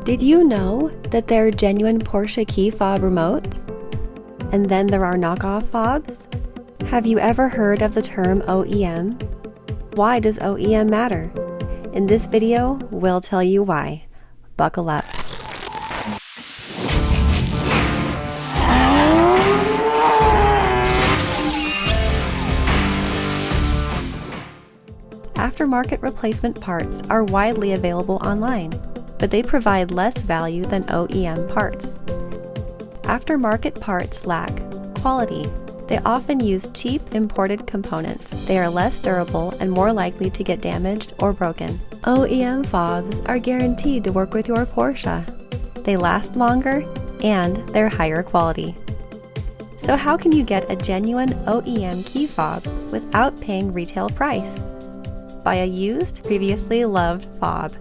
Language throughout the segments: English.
Did you know that there are genuine Porsche Key Fob remotes? And then there are knockoff fobs? Have you ever heard of the term OEM? Why does OEM matter? In this video, we'll tell you why. Buckle up. Aftermarket replacement parts are widely available online, but they provide less value than OEM parts. Aftermarket parts lack quality. They often use cheap imported components. They are less durable and more likely to get damaged or broken. OEM fobs are guaranteed to work with your Porsche. They last longer and they're higher quality. So how can you get a genuine OEM key fob without paying retail price? Buy a used, previously loved fob.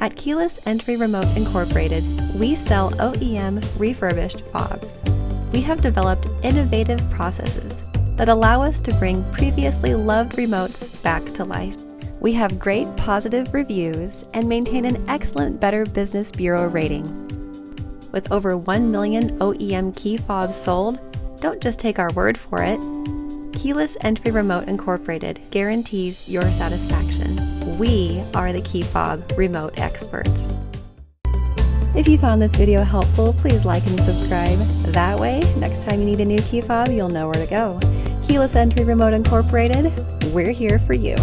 At Keyless Entry Remote Incorporated, we sell OEM refurbished fobs. We have developed innovative processes that allow us to bring previously loved remotes back to life. We have great positive reviews and maintain an excellent Better Business Bureau rating. With over 1 million OEM key fobs sold, don't just take our word for it. Keyless Entry Remote Incorporated guarantees your satisfaction. We are the key fob remote experts. If you found this video helpful, please like and subscribe. That way, next time you need a new key fob, you'll know where to go. Keyless Entry Remote Incorporated, we're here for you.